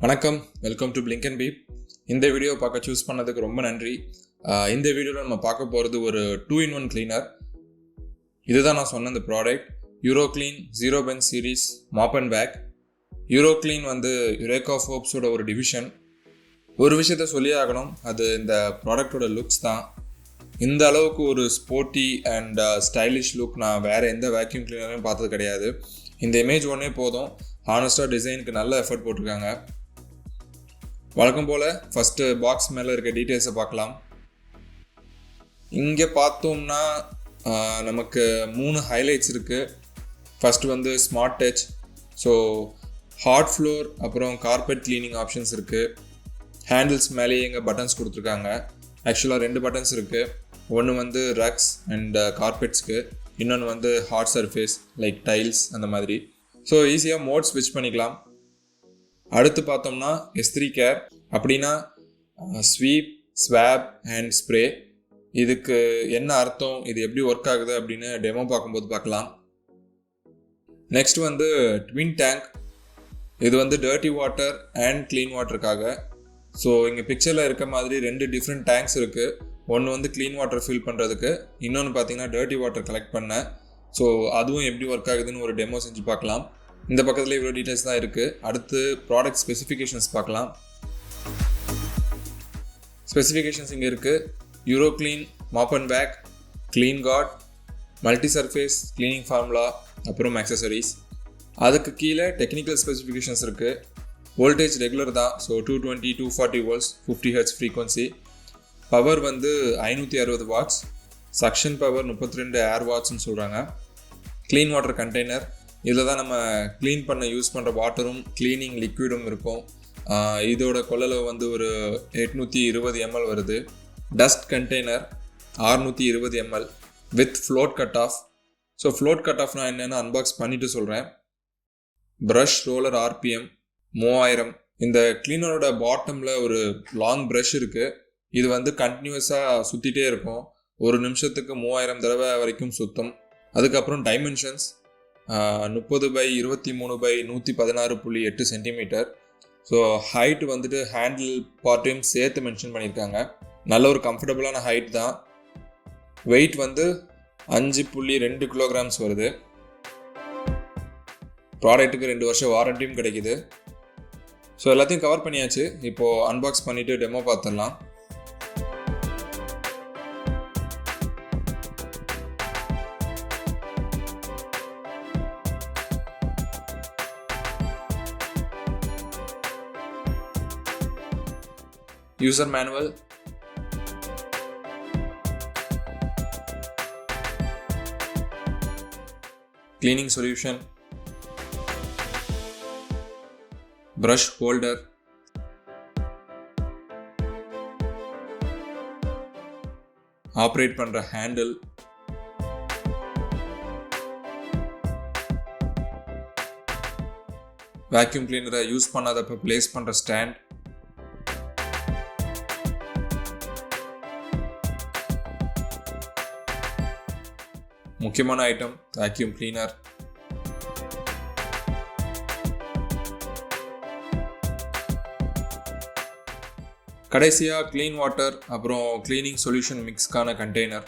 வணக்கம், welcome to blink and beep. இந்த video பார்க்க சூஸ் பண்ணதுக்கு ரொம்ப நன்றி. இந்த வீடியோவில் நம்ம பார்க்க போகிறது ஒரு 2-in-1 கிளீனர். இதுதான் நான் சொன்ன இந்த product, Euroclean zero bench series mop and bag. Euroclean வந்து யுரேகா ஃபோர்ப்ஸோட ஒரு டிவிஷன். ஒரு விஷயத்த சொல்லியே ஆகணும், அது இந்த ப்ராடக்டோட லுக்ஸ் தான். இந்த அளவுக்கு ஒரு ஸ்போர்ட்டி அண்ட் ஸ்டைலிஷ் லுக் நான் வேறு எந்த வேக்யூம் கிளீனரையும் பார்த்தது கிடையாது. இந்த இமேஜ் ஒன்றே போதும். ஹானஸ்டாக டிசைனுக்கு நல்ல எஃபர்ட் போட்டிருக்காங்க. வழக்கம் போல் ஃபஸ்ட்டு பாக்ஸ் மேலே இருக்க டீட்டெயில்ஸை பார்க்கலாம். இங்கே பார்த்தோம்னா நமக்கு 3 ஹைலைட்ஸ் இருக்குது. ஃபஸ்ட்டு வந்து smart touch, so hot floor அப்புறம் கார்பெட் கிளீனிங் ஆப்ஷன்ஸ் இருக்குது. ஹேண்டில்ஸ் மேலேயே எங்கே பட்டன்ஸ் கொடுத்துருக்காங்க. ஆக்சுவலாக 2 பட்டன்ஸ் இருக்குது. ஒன்று வந்து ரக்ஸ் அண்ட் கார்பெட்ஸ்க்கு, இன்னொன்று வந்து ஹாட் சர்ஃபேஸ் லைக் டைல்ஸ் அந்த மாதிரி. ஸோ ஈஸியாக மோட் ஸ்விட்ச் பண்ணிக்கலாம். அடுத்து பார்த்தோம்னா S3 கேர், அப்படின்னா ஸ்வீப், ஸ்வாப் அண்ட் ஸ்ப்ரே. இதுக்கு என்ன அர்த்தம், இது எப்படி ஒர்க் ஆகுது அப்படின்னு டெமோ பார்க்கும்போது பார்க்கலாம். நெக்ஸ்ட் வந்து ட்வின் டேங்க். இது வந்து டர்ட்டி வாட்டர் அண்ட் க்ளீன் வாட்டருக்காக. ஸோ இங்கே பிக்சரில் இருக்க மாதிரி 2 டிஃப்ரெண்ட் டேங்க்ஸ் இருக்குது. ஒன்று வந்து க்ளீன் வாட்டர் ஃபில் பண்ணுறதுக்கு, இன்னொன்று பார்த்தீங்கன்னா டர்ட்டி வாட்டர் கலெக்ட் பண்ண. ஸோ அதுவும் எப்படி ஒர்க் ஆகுதுன்னு ஒரு டெமோ செஞ்சு பார்க்கலாம். இந்த பக்கத்தில் இவ்வளோ டீட்டெயில்ஸ் தான் இருக்குது. அடுத்து ப்ராடக்ட் ஸ்பெசிஃபிகேஷன்ஸ் பார்க்கலாம். ஸ்பெசிஃபிகேஷன்ஸ் இங்கே இருக்குது. Euroclean mop and bag, clean cart, multi surface cleaning formula, அப்புறம் அக்சசரிஸ். அதுக்கு கீழே டெக்னிக்கல் ஸ்பெசிஃபிகேஷன்ஸ் இருக்குது. வோல்டேஜ் ரெகுலர் தான், so 220 240 volts 50 Hz frequency. Power வந்து 560 watts, சக்ஷன் பவர் 32 ஏர் வாட்ஸ்ன்னு சொல்கிறாங்க. க்ளீன் வாட்டர் கண்டெய்னர், இதில் தான் நம்ம க்ளீன் பண்ண யூஸ் பண்ணுற வாட்டரும் க்ளீனிங் லிக்விடும் இருக்கும். இதோட கொள்ளளவு வந்து ஒரு 820 ml வருது. Dust container 620 ml with float cut off. So float cut ஆஃப்னா என்னென்னு அன்பாக்ஸ் பண்ணிவிட்டு சொல்கிறேன். Brush roller RPM 3000. இந்த க்ளீனரோட பாட்டமில் ஒரு லாங் ப்ரஷ் இருக்குது. இது வந்து கண்டினியூஸாக சுற்றிட்டே இருக்கும். ஒரு நிமிஷத்துக்கு 3000 தடவை வரைக்கும் சுற்றும். அதுக்கப்புறம் dimensions 30x23x116.8 centimetre. So height வந்துட்டு ஹேண்டில் பார்ட்டையும் சேர்த்து மென்ஷன் பண்ணியிருக்காங்க. நல்ல ஒரு கம்ஃபர்டபுளான ஹைட் தான். வெயிட் வந்து 5.2 kilograms வருது. ப்ராடக்ட்டுக்கு 2 வருஷம் வாரண்டியும் கிடைக்குது. ஸோ எல்லாத்தையும் கவர் பண்ணியாச்சு. இப்போது அன்பாக்ஸ் பண்ணிவிட்டு டெமோ பார்த்துடலாம். User manual, cleaning solution, brush holder, operate பண்ற handle, vacuum cleaner யூஸ் பண்ணாதப்ப place பண்ற ஸ்டாண்ட், முக்கியமான ஐட்டம் வேக்யூம் கிளீனர். கடைசியாக க்ளீன் வாட்டர் அப்புறம் க்ளீனிங் சொல்யூஷன் மிக்ஸ்க்கான கண்டெய்னர்.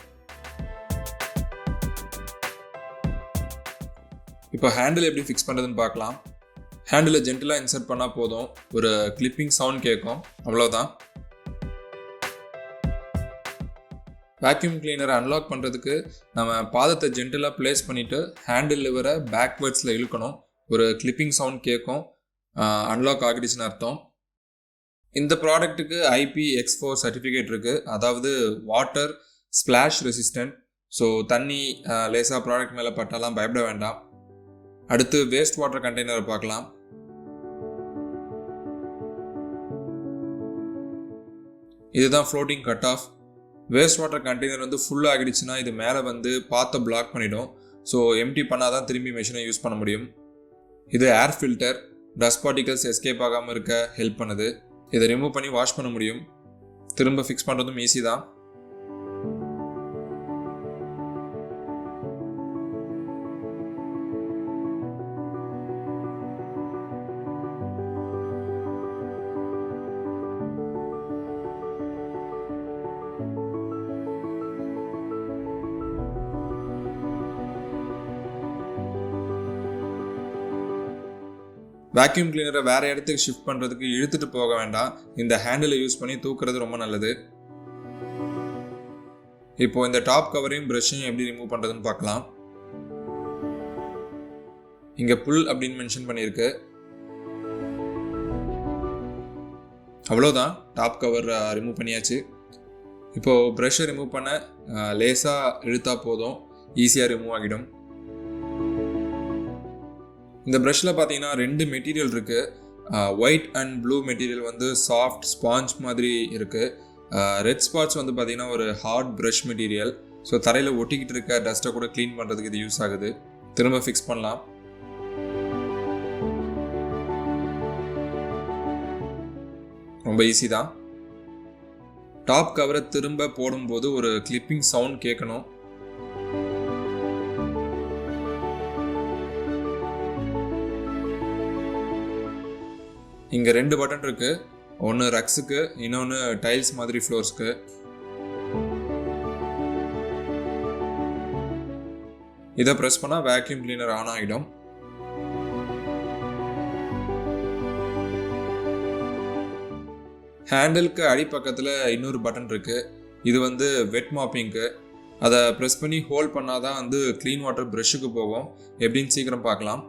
இப்போ ஹேண்டில் எப்படி ஃபிக்ஸ் பண்ணுறதுன்னு பார்க்கலாம். ஹேண்டிலை ஜென்டலாக இன்சர்ட் பண்ணால் போதும், ஒரு கிளிப்பிங் சவுண்ட் கேட்கும், அவ்வளோதான். வேக்யூம் கிளீனரை அன்லாக் பண்ணுறதுக்கு நம்ம பாதத்தை ஜென்டலாக ப்ளேஸ் பண்ணிவிட்டு ஹேண்டில் லிவரை பேக்வேர்ட்ஸில் இழுக்கணும். ஒரு கிளிப்பிங் சவுண்ட் கேட்கும், அன்லாக் ஆகிடுச்சுன்னு அர்த்தம். இந்த ப்ராடக்ட்டுக்கு IP-X4 சர்டிஃபிகேட் இருக்குது, அதாவது வாட்டர் ஸ்ப்ளாஷ் ரெசிஸ்டன்ட். ஸோ தண்ணி லேசாக ப்ராடக்ட் மேலே பட்டாலாம் பயப்பட வேண்டாம். அடுத்து வேஸ்ட் வாட்டர் கண்டெய்னரை பார்க்கலாம். இதுதான் floating cut off. Waste water container வந்து ஃபுல்லாக ஆகிடுச்சுன்னா இது மேலே வந்து பாத்தை பிளாக் பண்ணிடும். ஸோ எம்டி பண்ணால் தான் திரும்பி மெஷினை யூஸ் பண்ண முடியும். இது air filter, dust particles escape ஆகாமல் இருக்க ஹெல்ப் பண்ணுது. இதை ரிமூவ் பண்ணி வாஷ் பண்ண முடியும். திரும்ப ஃபிக்ஸ் பண்ணுறதும் ஈஸி தான். வேக்யூம் கிளீனரை வேறு இடத்துக்கு ஷிஃப்ட் பண்ணுறதுக்கு இழுத்துட்டு போக வேண்டாம், இந்த ஹேண்டிலை யூஸ் பண்ணி தூக்குறது ரொம்ப நல்லது. இப்போது இந்த டாப் கவரையும் ப்ரஷ்ஷையும் எப்படி ரிமூவ் பண்ணுறதுன்னு பார்க்கலாம். இங்கே புல் அப்படின்னு மென்ஷன் பண்ணியிருக்கு. அவ்வளோதான், டாப் கவர் ரிமூவ் பண்ணியாச்சு. இப்போது ப்ரஷ்ஷை ரிமூவ் பண்ண லேசாக இழுத்தா போதும், ஈஸியாக ரிமூவ் ஆகிடும். இந்த ப்ரஷ்ஷில் பார்த்தீங்கன்னா 2 மெட்டீரியல் இருக்குது. ஒயிட் அண்ட் ப்ளூ மெட்டீரியல் வந்து சாஃப்ட் ஸ்பாஞ்ச் மாதிரி இருக்குது. ரெட் ஸ்பாட்ஸ் வந்து பார்த்தீங்கன்னா ஒரு ஹார்ட் ப்ரஷ் மெட்டீரியல். ஸோ தரையில் ஒட்டிக்கிட்டு இருக்க டஸ்ட்டை கூட க்ளீன் பண்ணுறதுக்கு இது யூஸ் ஆகுது. திரும்ப ஃபிக்ஸ் பண்ணலாம். ரொம்ப ஈஸி தான். டாப் கவரை திரும்ப போடும்போது ஒரு கிளிப்பிங் சவுண்ட் கேட்கணும். இங்கே 2 பட்டன் இருக்கு, ஒன்று ரக்ஸுக்கு, இன்னொன்று டைல்ஸ் மாதிரி ஃப்ளோர்ஸ்க்கு. இதை ப்ரெஸ் பண்ணால் வேக்யூம் கிளீனர் ஆன் ஆகிடும். ஹேண்டிலுக்கு அடிப்பக்கத்தில் இன்னொரு பட்டன் இருக்குது, இது வந்து வெட் மாப்பிங்க்கு. அதை ப்ரெஸ் பண்ணி ஹோல்ட் பண்ணால் தான் வந்து க்ளீன் வாட்டர் ப்ரஷ்ஷுக்கு போகும். எப்படின்னு சீக்கிரம் பார்க்கலாம்.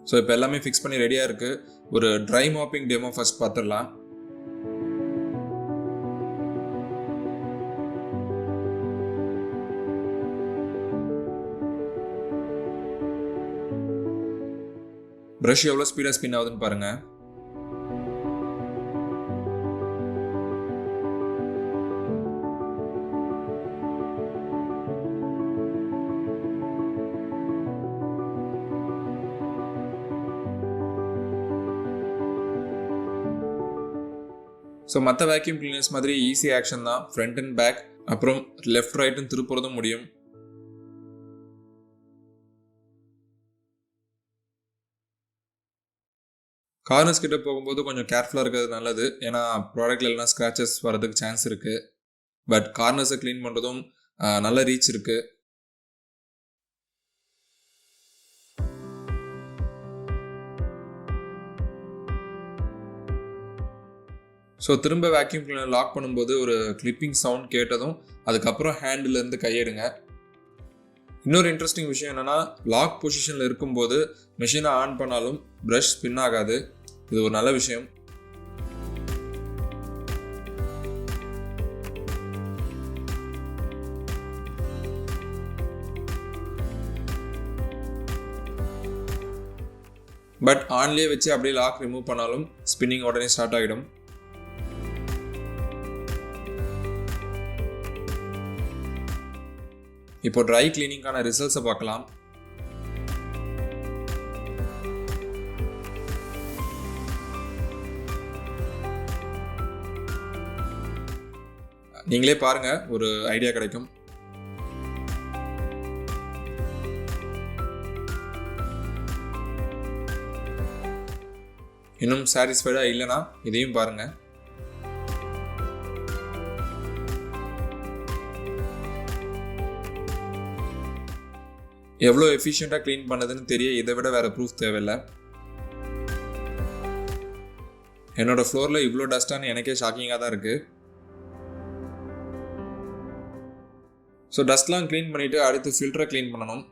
ஸோ இப்போ எல்லாமே ஃபிக்ஸ் பண்ணி ரெடியாக இருக்குது. ஒரு ட்ரை மாப்பிங் டெமோ ஃபர்ஸ்ட் பார்த்துடலாம். ப்ரஷ் எவ்வளோ ஸ்பீடாக ஸ்பின் ஆகுதுன்னு பாருங்கள். ஸோ மற்ற வேக்யூம் கிளீனர்ஸ் மாதிரி ஈஸி ஆக்ஷன் தான். ஃப்ரண்ட் அண்ட் பேக், அப்புறம் லெஃப்ட் ரைட்டும் திருப்புறதும் முடியும். கார்னர்ஸ் கிட்ட போகும்போது கொஞ்சம் கேர்ஃபுல்லாக இருக்கிறது நல்லது, ஏன்னா ப்ராடக்ட்ல எல்லாம் ஸ்க்ராச்சஸ் வரதுக்கு சான்ஸ் இருக்குது. பட் கார்னர்ஸை க்ளீன் பண்ணுறதும் நல்ல ரீச் இருக்குது. ஸோ திரும்ப வேக்யூம் கிளீனர் லாக் பண்ணும்போது ஒரு கிளிப்பிங் சவுண்ட் கேட்டதும் அதுக்கப்புறம் ஹேண்டிலேருந்து கையெடுங்க. இன்னொரு இன்ட்ரெஸ்டிங் விஷயம் என்னென்னா, லாக் பொசிஷனில் இருக்கும்போது மிஷினை ஆன் பண்ணாலும் ப்ரஷ் ஸ்பின் ஆகாது. இது ஒரு நல்ல விஷயம். பட் ஆன்லேயே வச்சு அப்படியே லாக் ரிமூவ் பண்ணாலும் ஸ்பின்னிங் உடனே ஸ்டார்ட் ஆகிடும். இப்போ ட்ரை கிளீனிங்கான ரிசல்ட்ஸை பார்க்கலாம். நீங்களே பாருங்க, ஒரு ஐடியா கிடைக்கும். இன்னும் சாட்டிஸ்ஃபைடாக இல்லைன்னா இதையும் பாருங்க. எவ்வளோ எஃபிஷியண்ட்டாக க்ளீன் பண்ணதுன்னு தெரிய இதை விட வேறு ப்ரூஃப் தேவையில்லை. என்னோடய ஃப்ளோரில் இவ்வளோ டஸ்ட்டானு எனக்கே ஷாக்கிங்காக தான் இருக்குது. ஸோ டஸ்ட்லாம் க்ளீன் பண்ணிவிட்டு அடுத்து ஃபில்டரை க்ளீன் பண்ணணும்.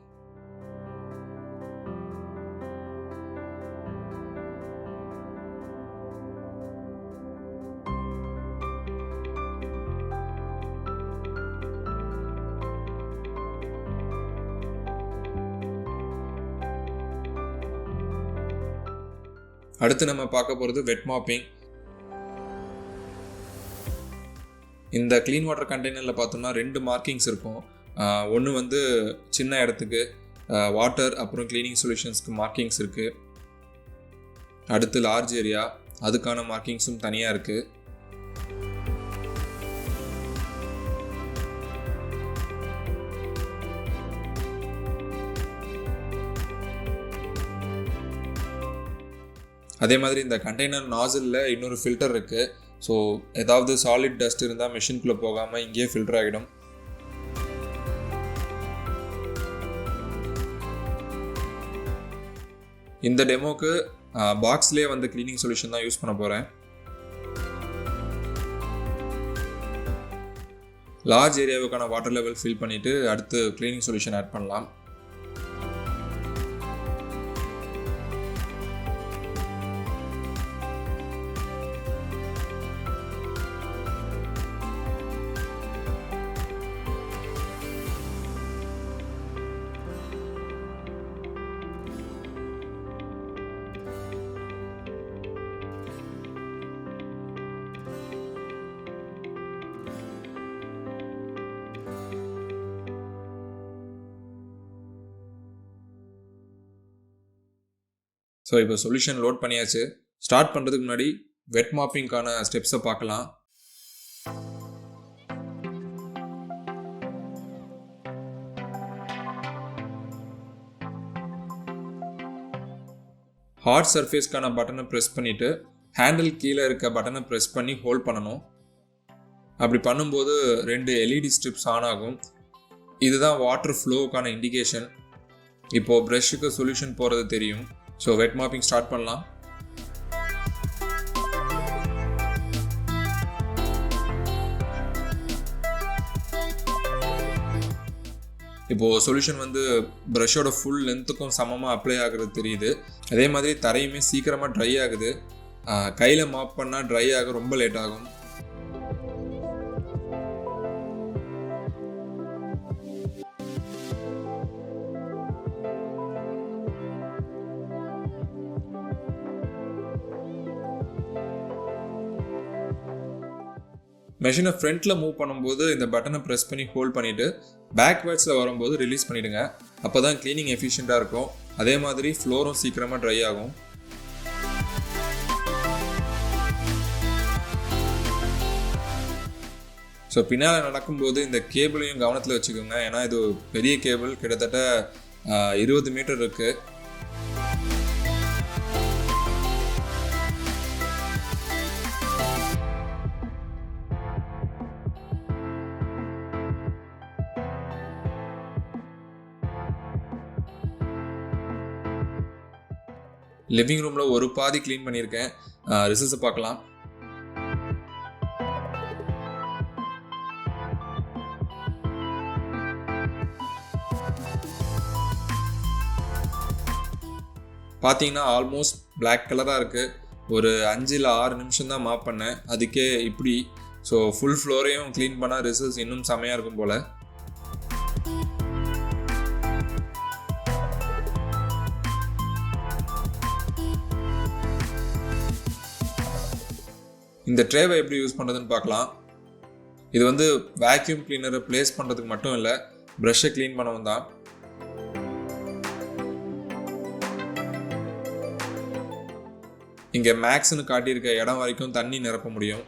அடுத்து நம்ம பார்க்க போகிறது வெட் மாப்பிங். இந்த க்ளீன் வாட்டர் கண்டெய்னரில் பார்த்தோம்னா 2 மார்க்கிங்ஸ் இருக்கும். ஒன்று வந்து சின்ன இடத்துக்கு வாட்டர் அப்புறம் க்ளீனிங் சொல்யூஷன்ஸ்க்கு மார்க்கிங்ஸ் இருக்குது. அடுத்து லார்ஜ் ஏரியா, அதுக்கான மார்க்கிங்ஸும் தனியாக இருக்குது. அதே மாதிரி இந்த கண்டெய்னர் நாசிலில் இன்னொரு ஃபில்டர் இருக்குது. ஸோ ஏதாவது சாலிட் டஸ்ட் இருந்தால் மிஷின்குள்ளே போகாமல் இங்கேயே ஃபில்டர் ஆகிடும். இந்த டெமோக்கு பாக்ஸ்லேயே வந்து க்ளீனிங் சொல்யூஷன் தான் யூஸ் பண்ண போகிறேன். லார்ஜ் ஏரியாவுக்கான வாட்டர் லெவல் ஃபில் பண்ணிவிட்டு அடுத்து க்ளீனிங் சொல்யூஷன் ஆட் பண்ணலாம். ஸோ இப்போ சொல்யூஷன் லோட் பண்ணியாச்சு. ஸ்டார்ட் பண்ணுறதுக்கு முன்னாடி வெட் மாப்பிங்கான ஸ்டெப்ஸை பார்க்கலாம். ஹார்ட் சர்ஃபேஸ்க்கான பட்டனை ப்ரெஸ் பண்ணிவிட்டு ஹேண்டில் கீழே இருக்க பட்டனை ப்ரெஸ் பண்ணி ஹோல்ட் பண்ணணும். அப்படி பண்ணும்போது 2 LED ஸ்ட்ரிப்ஸ் ஆன் ஆகும். இதுதான் வாட்டர் ஃப்ளோவுக்கான இண்டிகேஷன். இப்போது ப்ரஷ்ஷுக்கு சொல்யூஷன் போகிறது தெரியும். ஸோ வெட் மாப்பிங் ஸ்டார்ட் பண்ணலாம். இப்போது சொல்யூஷன் வந்து ப்ரஷ்ஷோட ஃபுல் லென்த்துக்கும் சமமாக அப்ளை ஆகிறது தெரியுது. அதே மாதிரி தரையுமே சீக்கிரமாக ட்ரை ஆகுது. கையில் மாப் பண்ணால் ட்ரை ஆக ரொம்ப லேட் ஆகும். மெஷினை ஃப்ரண்ட்டில் மூவ் பண்ணும்போது இந்த பட்டனை ப்ரெஸ் பண்ணி ஹோல்ட் பண்ணிவிட்டு பேக்வேர்ட்ஸில் வரும்போது ரிலீஸ் பண்ணிவிடுங்க. அப்போ தான் க்ளீனிங் எஃபிஷியண்ட்டாக இருக்கும். அதே மாதிரி ஃப்ளோரும் சீக்கிரமாக ட்ரை ஆகும். ஸோ பின்னால் நடக்கும்போது இந்த கேபிளையும் கவனத்தில் வச்சுக்கோங்க. ஏன்னா இது பெரிய கேபிள், கிட்டத்தட்ட 20 மீட்டர் இருக்குது. லிவிங் ரூமில் ஒரு பாதி க்ளீன் பண்ணியிருக்கேன். ரிசல்ட்ஸை பார்க்கலாம். பார்த்தீங்கன்னா ஆல்மோஸ்ட் பிளாக் கலராக இருக்குது. ஒரு 5 இல்லை 6 நிமிஷம் தான் மாப் பண்ணேன், அதுக்கே இப்படி. ஸோ ஃபுல் ஃப்ளோரையும் க்ளீன் பண்ணால் ரிசல்ட்ஸ் இன்னும் செமையாக இருக்கும் போல். இந்த ட்ரேவை எப்படி யூஸ் பண்ணுறதுன்னு பார்க்கலாம். இது வந்து வேக்யூம் கிளீனரை ப்ளேஸ் பண்ணுறதுக்கு மட்டும் இல்லை, ப்ரஷ்ஷை க்ளீன் பண்ணவும் தான். இங்கே மேக்ஸ்னு காட்டியிருக்க இடம் வரைக்கும் தண்ணி நிரப்ப முடியும்.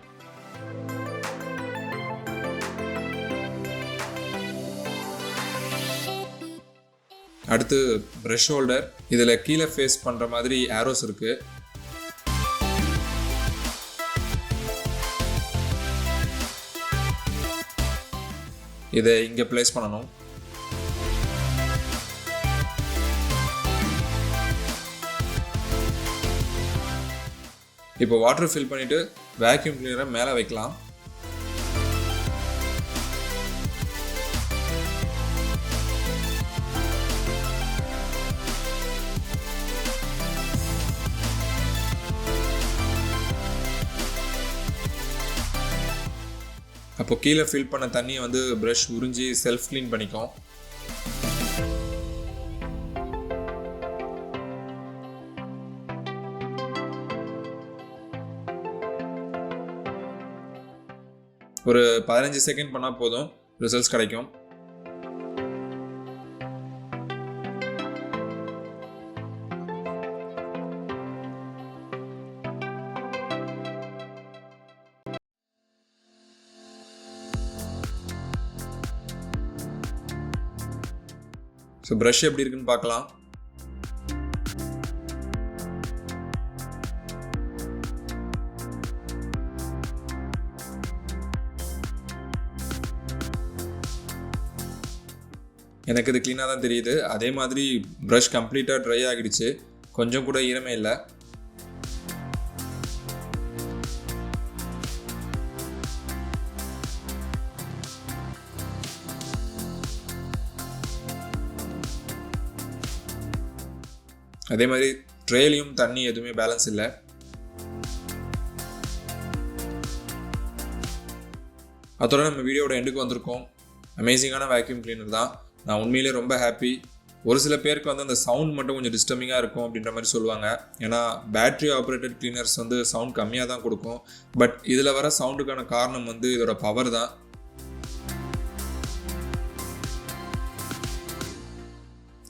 அடுத்து ப்ரஷ் ஹோல்டர். இதில் கீழே ஃபேஸ் பண்ணுற மாதிரி ஆரோஸ் இருக்குது. இதை இங்கே ப்ளேஸ் பண்ணணும். இப்போ வாட்டர் ஃபில் பண்ணிவிட்டு வேக்யூம் கிளீனரை மேலே வைக்கலாம். அப்போ கீழே ஃபில் பண்ண தண்ணியை வந்து ப்ரஷ் உறிஞ்சி செல்ஃப் க்ளீன் பண்ணிக்கும். ஒரு 15 செகண்ட் பண்ணால் போதும், ரிசல்ட்ஸ் கிடைக்கும். ஸோ ப்ரஷ் எப்படி இருக்குன்னு பார்க்கலாம். எனக்கு இது க்ளீனாக தான் தெரியுது. அதே மாதிரி ப்ரஷ் கம்ப்ளீட்டாக ட்ரை ஆகிடுச்சு, கொஞ்சம் கூட ஈரமே இல்லை. அதே மாதிரி ட்ரேலையும் தண்ணி எதுவுமே பேலன்ஸ் இல்லை. அதோட நம்ம வீடியோட எண்டுக்கு வந்திருக்கோம். அமேசிங்கான வேக்யூம் கிளீனர் தான். நான் உண்மையிலே ரொம்ப ஹாப்பி. ஒரு சில பேருக்கு வந்து அந்த சவுண்ட் மட்டும் கொஞ்சம் டிஸ்டர்பிங்காக இருக்கும் அப்படின்ற மாதிரி சொல்லுவாங்க. ஏன்னா பேட்ரி ஆப்ரேட்டட் கிளீனர்ஸ் வந்து சவுண்ட் கம்மியாக தான் கொடுக்கும். பட் இதில் வர சவுண்டுக்கான காரணம் வந்து இதோட பவர் தான்.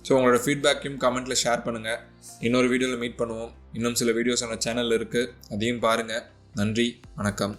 ஸோ உங்களோட ஃபீட்பேக்கையும் கமெண்ட்டில் ஷேர் பண்ணுங்கள். இன்னொரு வீடியோவில் மீட் பண்ணுவோம். இன்னும் சில வீடியோஸ் நம்ம சேனலில் இருக்குது, அதையும் பாருங்கள். நன்றி, வணக்கம்.